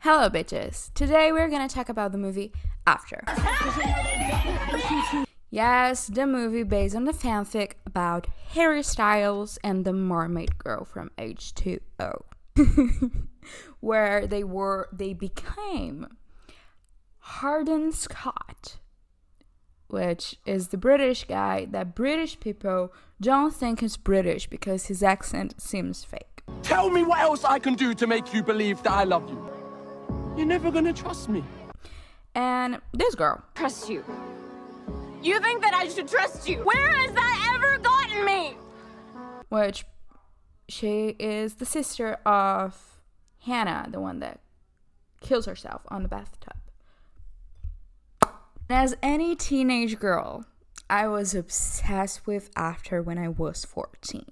Hello bitches! Today we're gonna talk about the movie After. Yes, the movie based on the fanfic about Harry Styles and the mermaid girl from H2O. Where they became Hardin Scott, which is the British guy that British people don't think is British because his accent seems fake. Tell me what else I can do to make you believe that I love you. You're never gonna trust me. And this girl. Trust you. You think that I should trust you? Where has that ever gotten me? Which she is the sister of Hannah, the one that kills herself on the bathtub. As any teenage girl, I was obsessed with After when I was 14.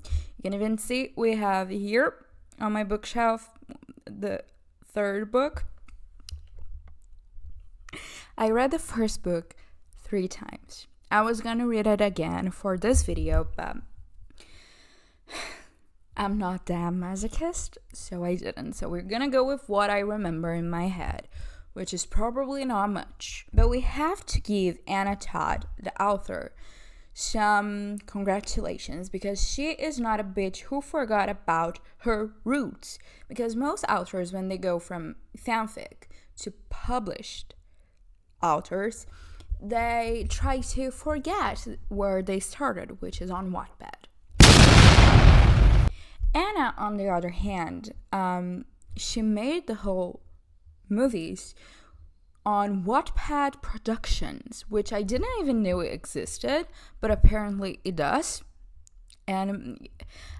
You can even see we have here on my bookshelf the third book. I read the first book 3 times. I was gonna read it again for this video, but I'm not that masochist, so I didn't. So we're gonna go with what I remember in my head, which is probably not much. But we have to give Anna Todd, the author, some congratulations, because she is not a bitch who forgot about her roots. Because most authors, when they go from fanfic to published authors, they try to forget where they started, which is on Wattpad. Anna, on the other hand, she made the whole movies on Wattpad Productions, which I didn't even know it existed, but apparently it does. And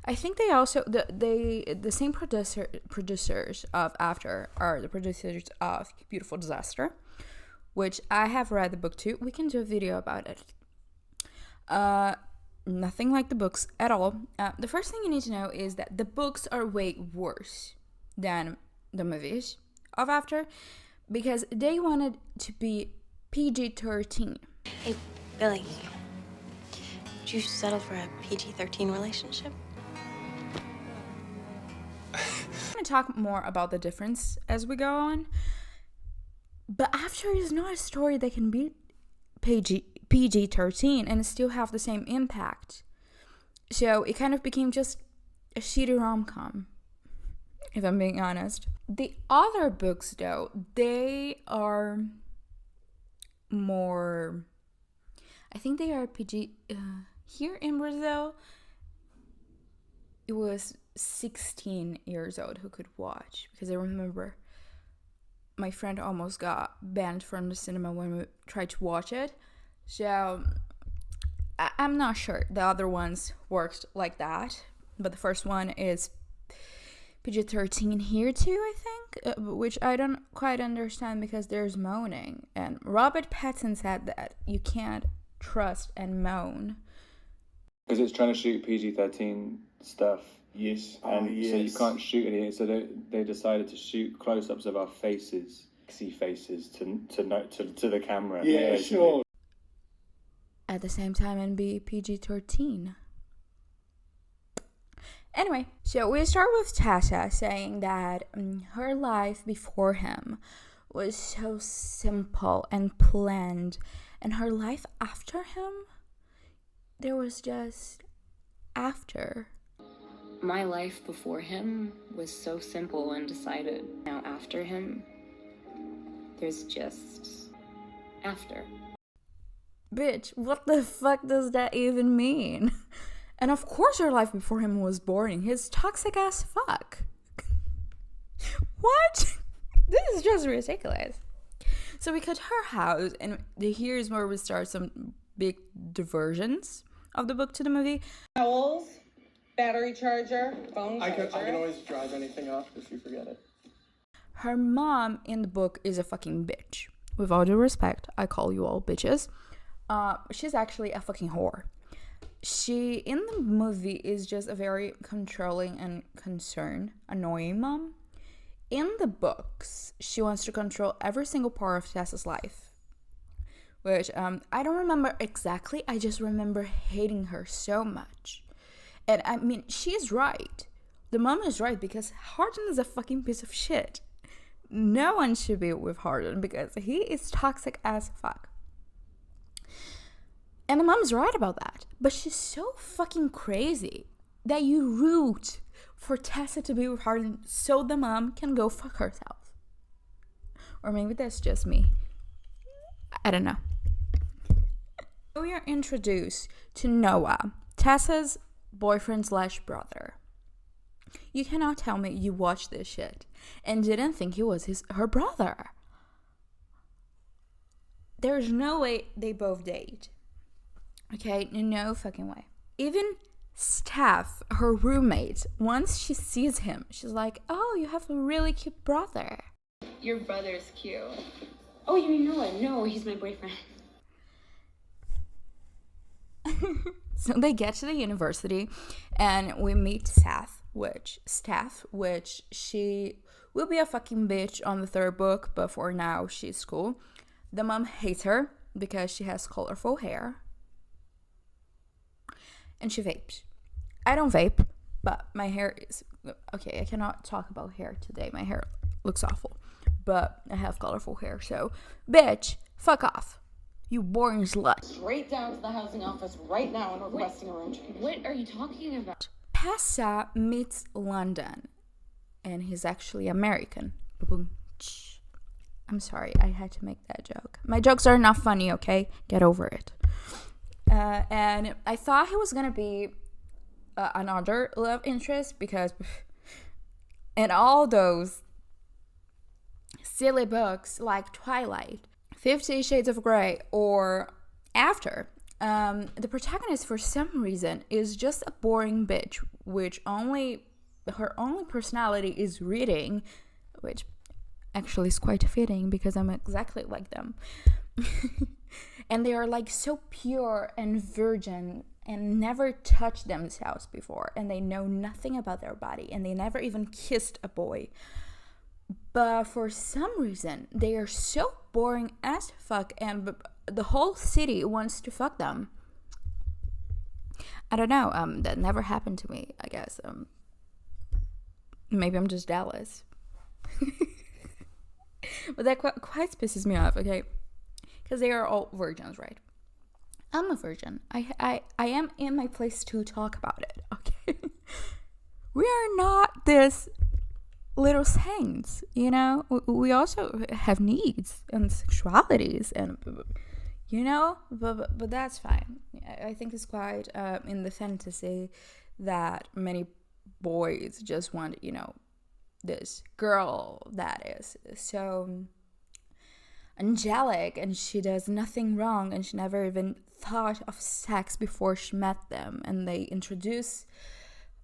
I think they also the same producers of After are the producers of Beautiful Disaster, which I have read the book too. We can do a video about it. Nothing like the books at all. The first thing you need to know is that the books are way worse than the movies of After, because they wanted to be PG-13. Hey, Billy, would you settle for a PG-13 relationship? I'm going to talk more about the difference as we go on, but After is not a story that can be PG-13 and still have the same impact. So it kind of became just a shitty rom-com, if I'm being honest. The other books, though, they are more, I think they are PG. Here in Brazil, it was 16 years old who could watch, because I remember my friend almost got banned from the cinema when we tried to watch it. So I'm not sure the other ones worked like that, but the first one is PG-13 here too, I think, which I don't quite understand because there's moaning. And Robert Pattinson said that you can't trust and moan. Because it's trying to shoot PG-13 stuff. Yes. And so you can't shoot any. So they decided to shoot close-ups of our faces, see faces to the camera. Yeah, basically. sure. At the same time and be PG-13. Anyway, so we start with Tessa saying that her life before him was so simple and planned, and her life after him, there was just after. My life before him was so simple and decided. Now after him, there's just after. Bitch, what the fuck does that even mean? And of course her life before him was boring. He's toxic as fuck. What? This is just ridiculous. So we cut her house, and here's where we start some big diversions of the book to the movie. Towels, battery charger, phone charger. I can always drive anything off if you forget it. Her mom in the book is a fucking bitch. With all due respect, I call you all bitches. She's actually a fucking whore. She, in the movie, is just a very controlling and concerned, annoying mom. In the books, she wants to control every single part of Tessa's life. Which, I don't remember exactly, I just remember hating her so much. And I mean, she's right. The mom is right, because Hardin is a fucking piece of shit. no one should be with Hardin because he is toxic as fuck. And the mom's right about that. But she's so fucking crazy that you root for Tessa to be with Hardin so the mom can go fuck herself. Or maybe that's just me. I don't know. We are introduced to Noah, Tessa's boyfriend / brother. You cannot tell me you watched this shit and didn't think he was her brother. There's no way they both date. Okay, no fucking way. Even Steph, her roommate, once she sees him, she's like, oh, you have a really cute brother. Your brother's cute. Oh, you mean Noah? No, he's my boyfriend. So they get to the university and we meet Steph, which she will be a fucking bitch on the third book, but for now she's cool. The mom hates her because she has colorful hair. And she vapes. I don't vape, but my hair is... Okay, I cannot talk about hair today. My hair looks awful. But I have colorful hair, so... Bitch, fuck off. You boring slut. Straight down to the housing office right now and requesting a room change. What are you talking about? Tessa meets London. And he's actually American. I'm sorry, I had to make that joke. My jokes are not funny, okay? Get over it. And I thought he was gonna be another love interest because in all those silly books like Twilight, 50 Shades of Grey, or After, the protagonist for some reason is just a boring bitch, which her only personality is reading, which actually is quite fitting because I'm exactly like them. And they are like so pure and virgin and never touched themselves before, and they know nothing about their body, and they never even kissed a boy. But for some reason they are so boring as fuck, and the whole city wants to fuck them. I don't know, that never happened to me, I guess. Maybe I'm just jealous. But that quite pisses me off, okay? Because they are all virgins, right? I'm a virgin. I am in my place to talk about it, okay? We are not this little saints, you know? We also have needs and sexualities, and, you know? But that's fine. I think it's quite in the fantasy that many boys just want, you know, this girl that is so angelic and she does nothing wrong and she never even thought of sex before she met them, and they introduce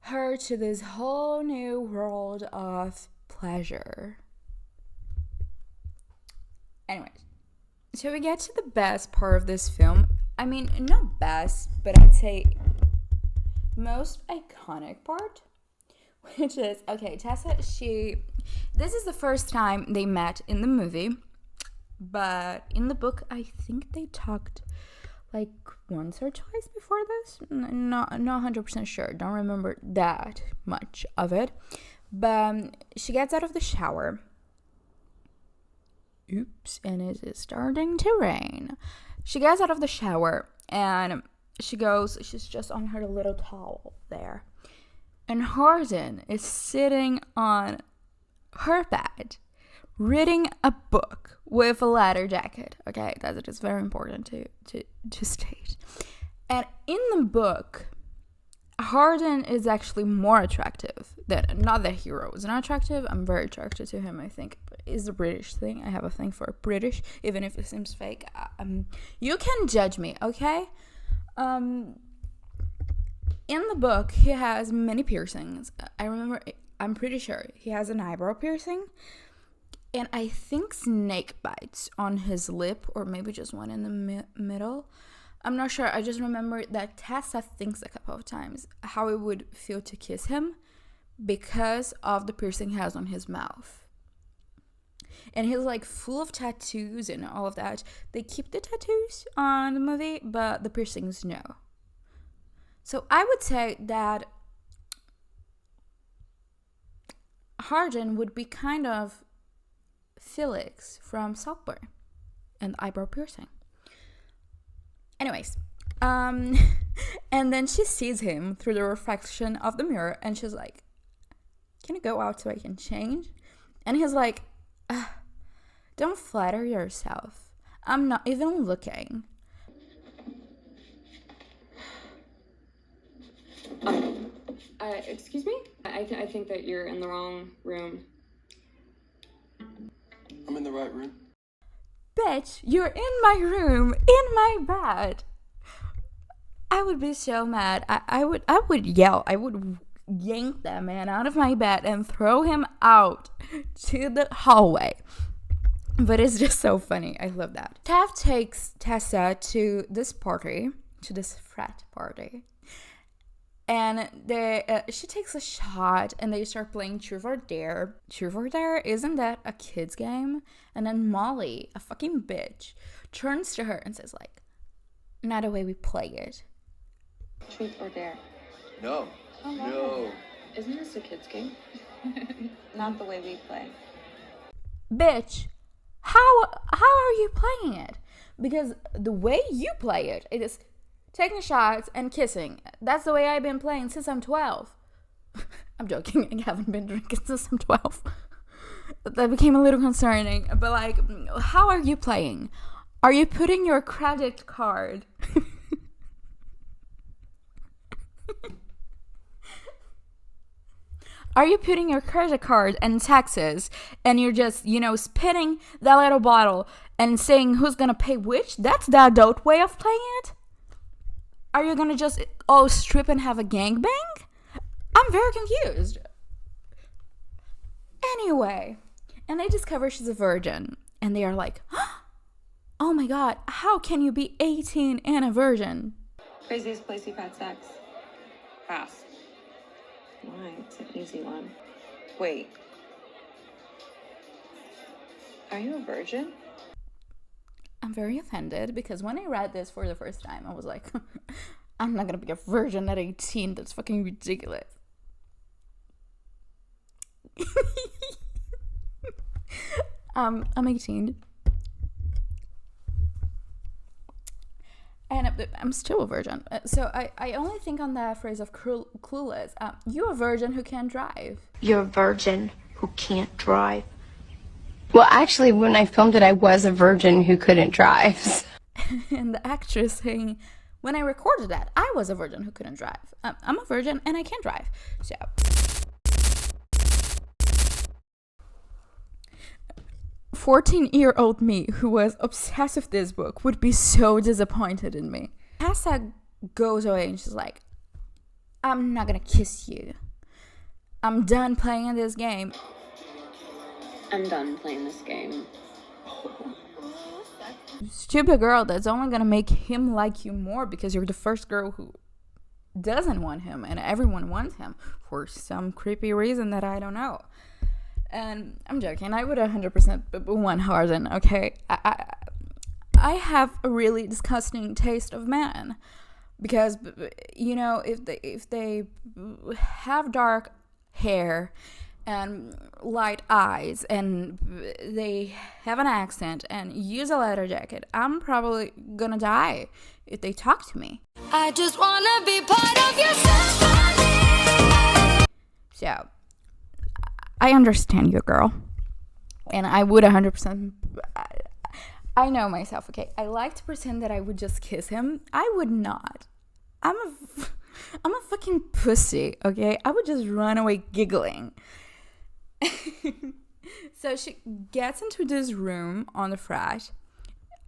her to this whole new world of pleasure. Anyways, so we get to the best part of this film. I mean, not best, but I'd say most iconic part, which is, okay, Tessa, this is the first time they met in the movie, but in the book, I think they talked like once or twice before this. Not 100% sure. Don't remember that much of it. But she gets out of the shower. Oops, and it is starting to rain. She gets out of the shower and she's just on her little towel there. And Hardin is sitting on her bed reading a book with a leather jacket. Okay, that is very important to state. And in the book, Hardin is actually more attractive than, not that hero is not attractive. I'm very attracted to him, I think. But it's a British thing. I have a thing for British, even if it seems fake. You can judge me, okay? In the book, he has many piercings. I'm pretty sure he has an eyebrow piercing. And I think snake bites on his lip, or maybe just one in the middle. I'm not sure. I just remember that Tessa thinks a couple of times how it would feel to kiss him because of the piercing he has on his mouth. And he's like full of tattoos and all of that. They keep the tattoos on the movie, but the piercings, no. So I would say that Hardin would be kind of Felix from South Park and eyebrow piercing. Anyways, and then she sees him through the reflection of the mirror, and she's like, "Can you go out so I can change?" And he's like, "Don't flatter yourself. I'm not even looking." Excuse me? I think that you're in the wrong room. I'm in the right room. Bitch, you're in my room, in my bed. I would be so mad. I would yell. I would yank that man out of my bed and throw him out to the hallway. But it's just so funny. I love that. Tav takes Tessa to this party, to this frat party. And she takes a shot and they start playing Truth or Dare. Truth or Dare, isn't that a kid's game? And then Molly, a fucking bitch, turns to her and says like, "Not the way we play it." Truth or Dare? No. Oh, wow. No. Isn't this a kid's game? Not the way we play. Bitch, how are you playing it? Because the way you play it, it is taking shots and kissing. That's the way I've been playing since I'm 12. I'm joking. I haven't been drinking since I'm 12. That became a little concerning. But like, how are you playing? Are you putting your credit card? Are you putting your credit card in Texas and you're just, spinning that little bottle and saying who's gonna pay which? That's the adult way of playing it? Are you gonna just all strip and have a gangbang? I'm very confused. Anyway, and they discover she's a virgin. And they are like, "Oh my god, how can you be 18 and a virgin?" Craziest place you've had sex? Pass. Why? It's an easy one. Wait. Are you a virgin? I'm very offended because when I read this for the first time, I was like, I'm not gonna be a virgin at 18. That's fucking ridiculous. I'm 18. And I'm still a virgin. So I only think on that phrase of clueless. You a virgin who can't drive. You're a virgin who can't drive. Well, actually, when I filmed it, I was a virgin who couldn't drive. And the actress saying, when I recorded that, I was a virgin who couldn't drive. I'm a virgin and I can't drive. So 14-year-old me who was obsessed with this book would be so disappointed in me. Tessa goes away and she's like, "I'm not gonna kiss you. I'm done playing this game." I'm done playing this game. Stupid girl, that's only gonna make him like you more because you're the first girl who doesn't want him and everyone wants him for some creepy reason that I don't know. And I'm joking, I would 100% want Harden, okay? I have a really disgusting taste of men because, if they have dark hair and light eyes and they have an accent and use a leather jacket, I'm probably gonna die if they talk to me. I just wanna be part of your symphony. So I understand you, girl, and I would 100%. I know myself, okay? I like to pretend that I would just kiss him. I would not. I'm a fucking pussy, okay? I would just run away giggling. So she gets into this room on the frat.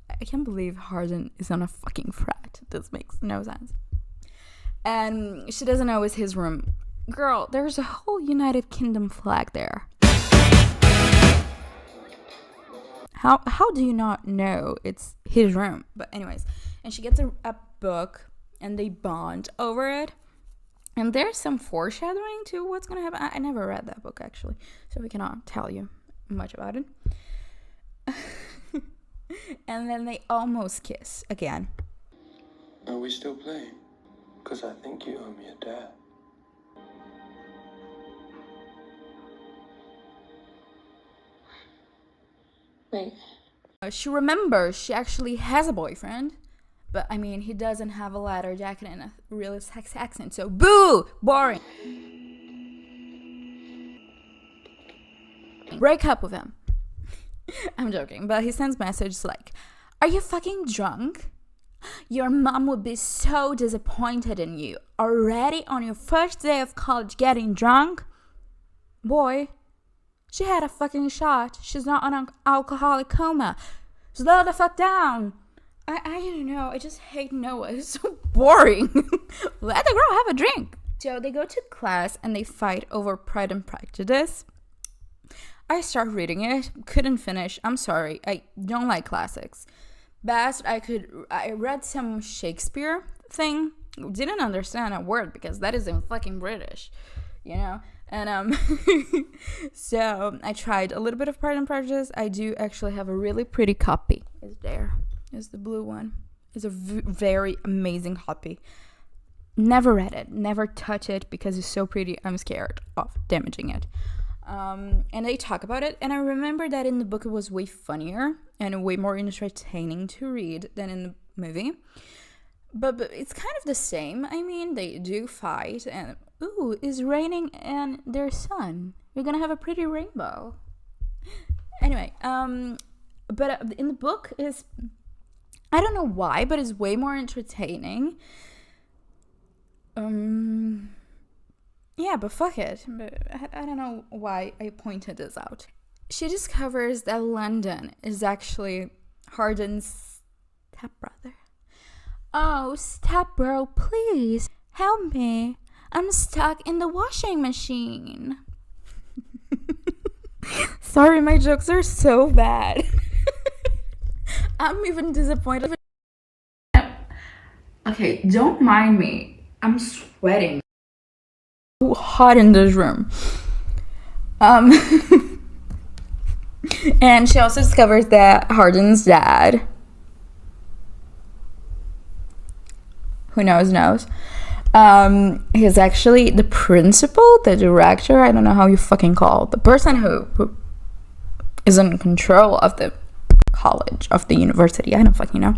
I can't believe Harden is on a fucking frat. This makes no sense. And she doesn't know it's his room. Girl, there's a whole United Kingdom flag there. How do you not know it's his room? But anyways, and she gets a book and they bond over it. And there's some foreshadowing to what's going to happen. I never read that book, actually, so we cannot tell you much about it. And then they almost kiss again. Are we still playing? Because I think you owe me a debt. Wait. She remembers she actually has a boyfriend, but I mean, he doesn't have a leather jacket and a really sexy accent, so boo! Boring. Break up with him. I'm joking, but he sends messages like, "Are you fucking drunk? Your mom would be so disappointed in you. Already on your first day of college getting drunk? Boy, she had a fucking shot. She's not on an alcoholic coma. Slow the fuck down." I don't know. I just hate Noah. It's so boring. Let the girl have a drink. So they go to class and they fight over Pride and Prejudice. I start reading it. Couldn't finish. I'm sorry. I don't like classics. Best I read some Shakespeare thing. Didn't understand a word because that is in fucking British, you know. And so I tried a little bit of Pride and Prejudice. I do actually have a really pretty copy. It's there. It's the blue one. It's a very amazing copy. Never read it. Never touch it because it's so pretty. I'm scared of damaging it. And they talk about it. And I remember that in the book it was way funnier and way more entertaining to read than in the movie. But it's kind of the same. I mean, they do fight and ooh, it's raining and there's sun. We're gonna have a pretty rainbow. Anyway, but in the book is, I don't know why, but it's way more entertaining. Yeah, but fuck it. But I don't know why I pointed this out. She discovers that London is actually Hardin's stepbrother. "Oh, stepbro, please help me. I'm stuck in the washing machine." Sorry, my jokes are so bad. I'm even disappointed. Okay, don't mind me. I'm sweating. So hot in this room. And she also discovers that Hardin's dad, who knows, he's actually the principal, the director, I don't know how you fucking call it, the person who is in control of the college, of the university, I don't fucking know.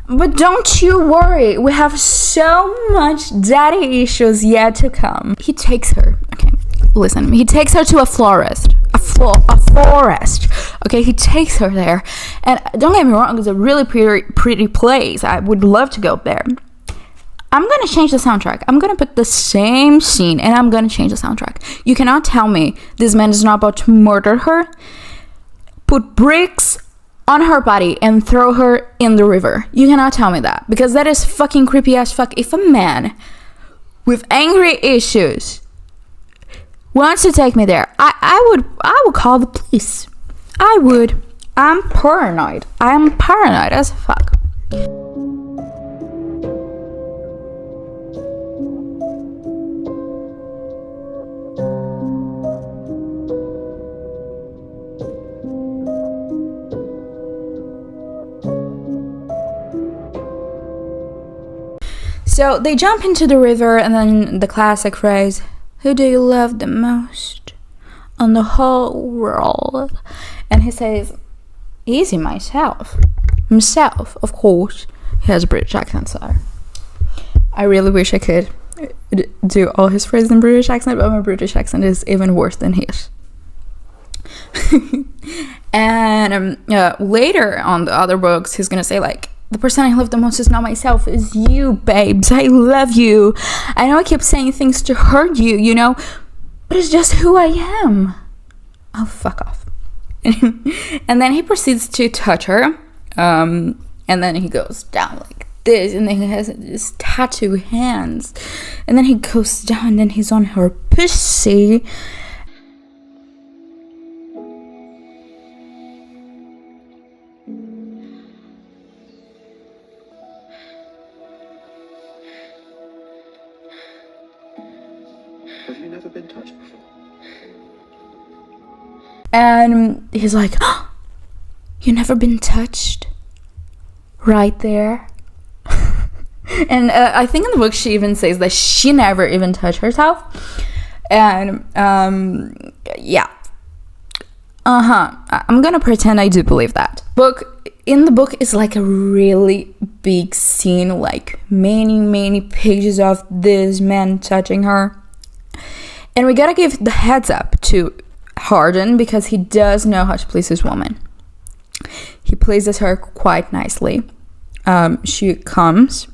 But don't you worry, we have so much daddy issues yet to come. He takes her, okay, listen, he takes her to a forest. Okay, he takes her there, and don't get me wrong, it's a really pretty place. I would love to go there. I'm gonna change the soundtrack. I'm gonna put the same scene and I'm gonna change the soundtrack. You cannot tell me this man is not about to murder her, put bricks on her body and throw her in the river. You cannot tell me that, because that is fucking creepy as fuck. If a man with angry issues wants to take me there, I would call the police. I would. I'm paranoid. I'm paranoid as fuck. So they jump into the river, and then the classic phrase, "Who do you love the most on the whole world?" And he says, "Easy, myself." Himself, of course. He has a British accent, so I really wish I could do all his phrases in British accent, but my British accent is even worse than his. And later on the other books, he's gonna say like, "The person I love the most is not myself, is you, babes. I love you. I know I keep saying things to hurt you, you know, but it's just who I am." Oh, fuck off. And then he proceeds to touch her, and then he goes down like this, and then he has his tattoo hands, and then he goes down, and then he's on her pussy. Have you never been touched before? And he's like, "Oh, you never been touched?" Right there. And I think in the book she even says that she never even touched herself. And yeah, I'm gonna pretend I do believe that. In the book is like a really big scene, like many pages of this man touching her. And we gotta give the heads up to Hardin because he does know how to please his woman. He pleases her quite nicely. She comes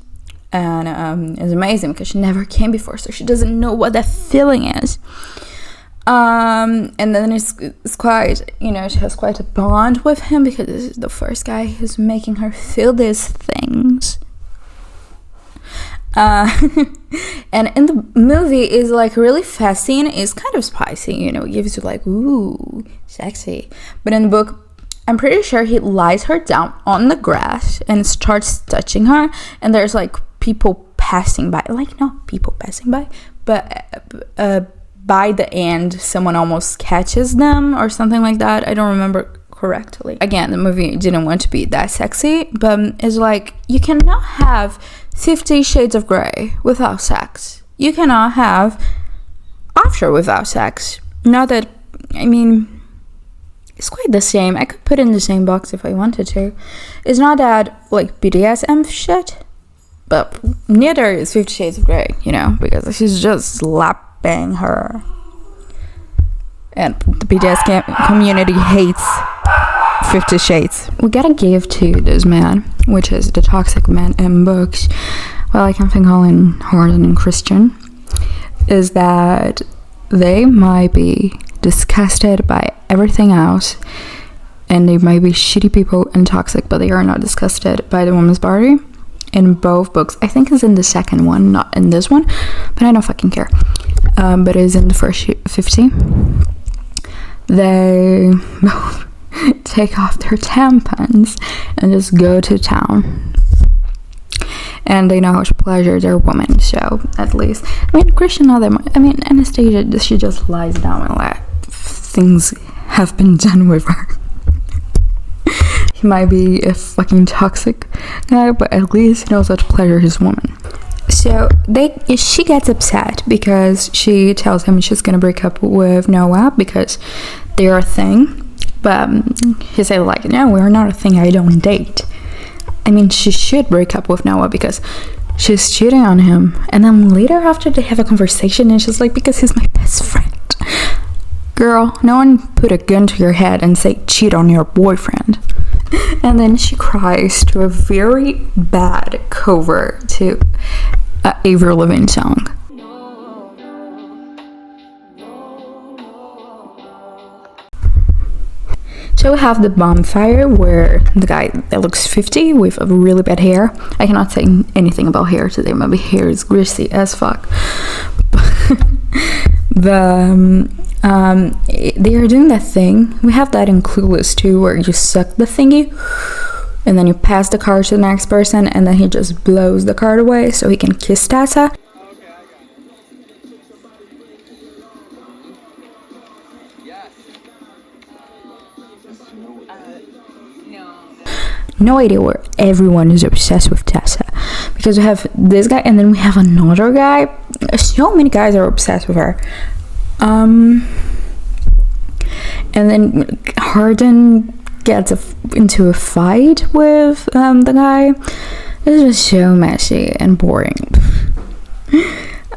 and is amazing because she never came before, so she doesn't know what that feeling is. And then it's quite, you know, she has quite a bond with him because this is the first guy who's making her feel these things. And in the movie is like really fast scene, is kind of spicy, you know, it gives you like, ooh, sexy. But in the book, I'm pretty sure he lies her down on the grass and starts touching her, and there's like people passing by, like not people passing by, but by the end someone almost catches them or something like that. I don't remember correctly. Again, the movie didn't want to be that sexy, but it's like you cannot have 50 Shades of Grey without sex. You cannot have After without sex. Not that, I mean, it's quite the same. I could put it in the same box if I wanted to. It's not that like BDSM shit, but neither is 50 Shades of Grey, you know, because she's just slapping her. And the BDSM community hates 50 Shades. We gotta give to this man, which is the toxic man in books, well, I can think Colin, Hardin, and Christian, is that they might be disgusted by everything else, and they might be shitty people and toxic, but they are not disgusted by the woman's body. In both books, I think it's in the second one, not in this one, but I don't fucking care. But it's in the first 50. They both take off their tampons and just go to town. And they know how to pleasure their woman, so at least. I mean, Christian, not that much. I mean, Anastasia, she just lies down and let things have been done with her. He might be a fucking toxic guy, but at least he knows how to pleasure his woman. So she gets upset because she tells him she's gonna break up with Noah because they're a thing. But he said like, no, we're not a thing, I don't date. I mean, she should break up with Noah because she's cheating on him. And then later after they have a conversation and she's like, because he's my best friend. Girl, no one put a gun to your head and say cheat on your boyfriend. And then she cries to a very bad cover to Avril Lavigne song. So we have the bonfire where the guy that looks 50 with a really bad hair. I cannot say anything about hair today. My hair is greasy as fuck. They are doing that thing. We have that in Clueless too, where you suck the thingy and then you pass the card to the next person and then he just blows the card away so he can kiss Tessa. No idea where everyone is obsessed with Tessa, because we have this guy and then we have another guy. So many guys are obsessed with her. And then Hardin gets into a fight with the guy. It's just so messy and boring.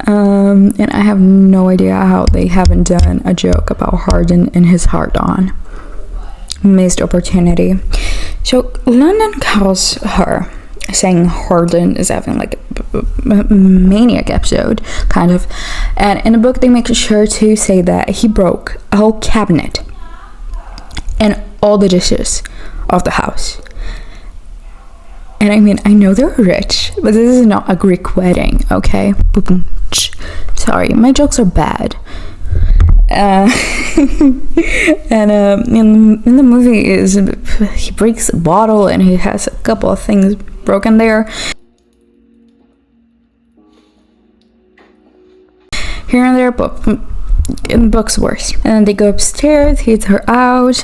And I have no idea how they haven't done a joke about Hardin and his heart on. Missed opportunity. So London calls her, saying Hardin is having like a maniac episode, kind of. And in the book they make sure to say that he broke a whole cabinet and all the dishes of the house. And I mean, I know they're rich, but this is not a Greek wedding, okay? Sorry, my jokes are bad. And in the movie is he breaks a bottle and he has a couple of things broken there. Here and there, but in the book's worse. And then they go upstairs, he hits her out.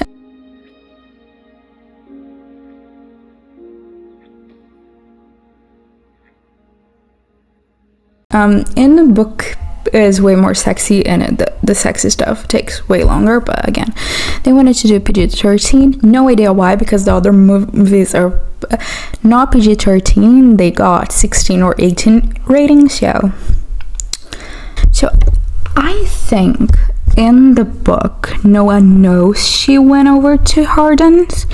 In the book, is way more sexy, and the sexy stuff takes way longer. But again, they wanted to do PG-13. No idea why, because the other movies are not PG-13. They got 16 or 18 ratings. Yeah. So I think in the book, Noah knows she went over to Hardin's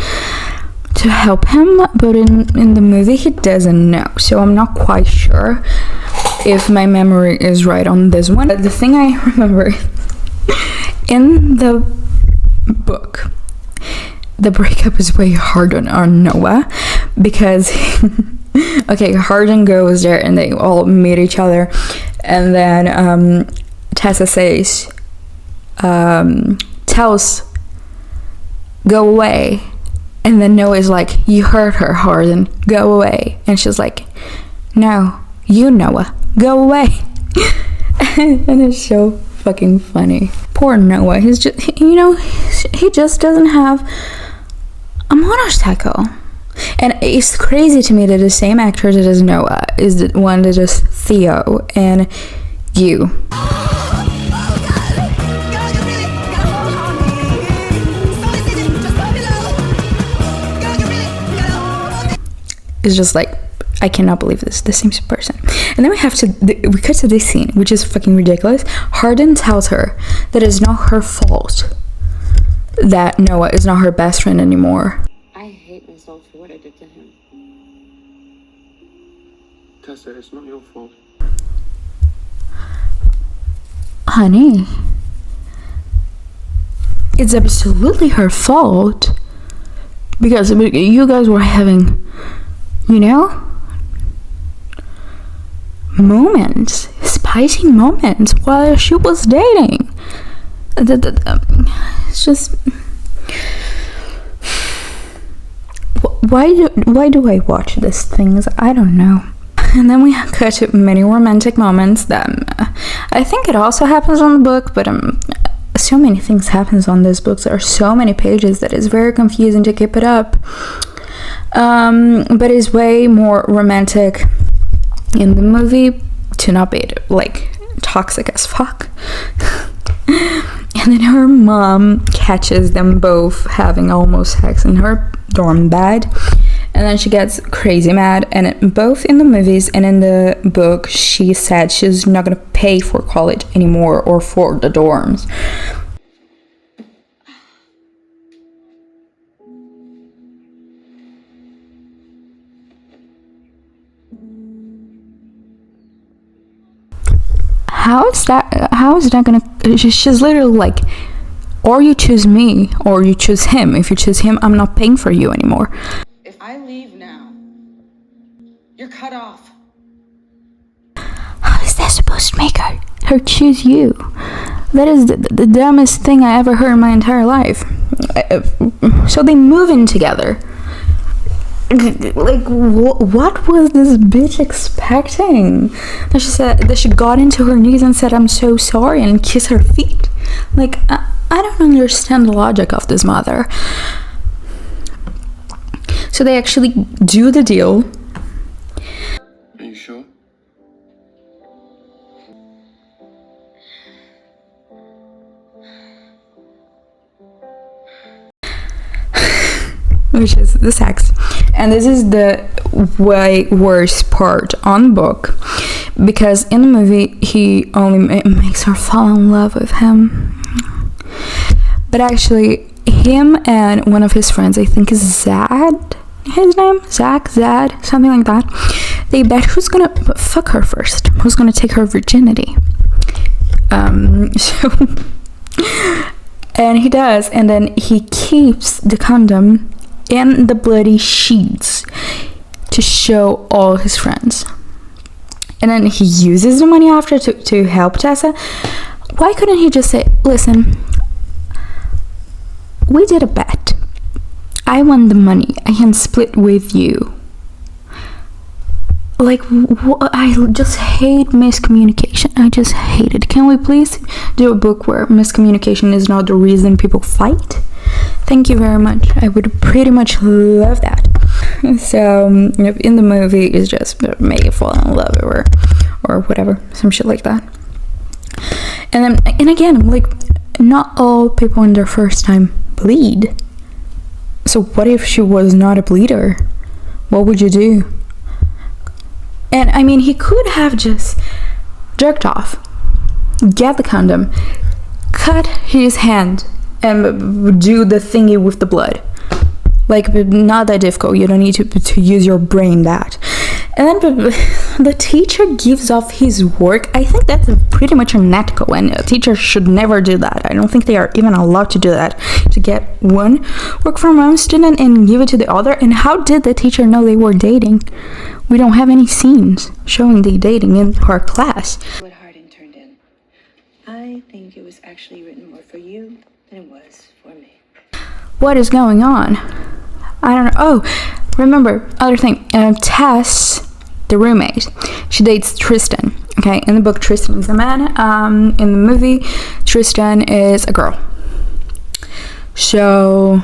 to help him, but in the movie he doesn't know. So I'm not quite sure if my memory is right on this one. But the thing I remember in the book, the breakup is way harder on Noah, because okay, Hardin goes there and they all meet each other, and then Tessa says, tells, go away. And then Noah's like, you hurt her, Hardin, go away. And she's like, no, you, Noah, go away. And it's so fucking funny. Poor Noah, he's just, he just doesn't have a motorcycle. And it's crazy to me that the same actor that is Noah is the one that is Theo and you. It's just like, I cannot believe this, the same person. And then we cut to this scene, which is fucking ridiculous. Hardin tells her that it's not her fault that Noah is not her best friend anymore. I hate myself for what I did to him. Tessa, it's not your fault. Honey, it's absolutely her fault, because you guys were having, moments, spicy moments while she was dating. It's just, why do I watch these things? I don't know. And then we cut to many romantic moments that I think it also happens on the book, but so many things happens on this book. There are so many pages that it's very confusing to keep it up. But it's way more romantic in the movie, to not be like toxic as fuck. And then her mom catches them both having almost sex in her dorm bed, and then she gets crazy mad. And both in the movies and in the book, she said she's not gonna pay for college anymore or for the dorms. How is that gonna, she's literally like, or you choose me or you choose him. If you choose him, I'm not paying for you anymore. If I leave now, you're cut off. How is that supposed to make her choose you? That is the dumbest thing I ever heard in my entire life. So they move in together. Like, what was this bitch expecting? That she got into her knees and said, I'm so sorry, and kissed her feet. Like, I don't understand the logic of this mother. So they actually do the deal. Are you sure? Which is the sex. And this is the way worst part on the book, because in the movie he only makes her fall in love with him, but actually him and one of his friends, I think is Zad, his name, Zad, something like that, they bet who's gonna fuck her first, who's gonna take her virginity. And he does, and then he keeps the condom in the bloody sheets to show all his friends, and then he uses the money after to help Tessa. Why couldn't he just say, listen, we did a bet, I won the money, I can split with you? Like, I just hate miscommunication. I just hate it. Can we please do a book where miscommunication is not the reason people fight? Thank you very much. I would pretty much love that. So in the movie, it's just make it fall in love or whatever, some shit like that. And again, like, not all people in their first time bleed. So what if she was not a bleeder? What would you do? And I mean, he could have just jerked off, get the condom, cut his hand, and do the thingy with the blood. Like, not that difficult. You don't need to use your brain that. And then the teacher gives off his work. I think that's pretty much unethical, and a teacher should never do that. I don't think they are even allowed to do that, to get one work from one student and give it to the other. And how did the teacher know they were dating? We don't have any scenes showing they dating in her class. What Harding turned in. I think it was actually written more for you than it was for me. What is going on? I don't know. Oh, remember, other thing. Tess, the roommate, she dates Tristan. Okay, in the book, Tristan is a man. In the movie, Tristan is a girl. So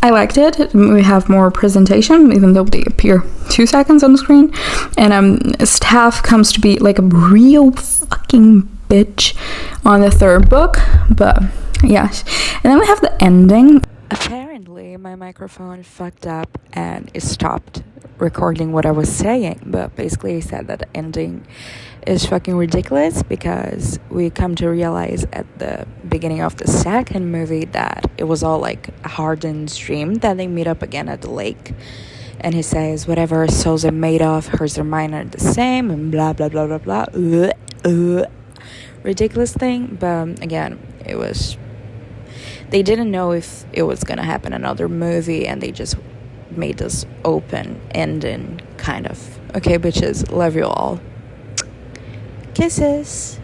I liked it. We have more presentation, even though they appear 2 seconds on the screen. And Steph comes to be like a real fucking bitch on the third book. But yes. And then we have the ending. Apparently my microphone fucked up and it stopped recording what I was saying, but basically I said that the ending is fucking ridiculous because we come to realize at the beginning of the second movie that it was all like a Hardin's dream, that they meet up again at the lake, and he says whatever our souls are made of, hers and mine are the same, and blah blah blah blah blah. Ridiculous thing. But again, they didn't know if it was gonna happen another movie, and they just made this open ending, kind of. Okay, bitches, love you all. Kisses.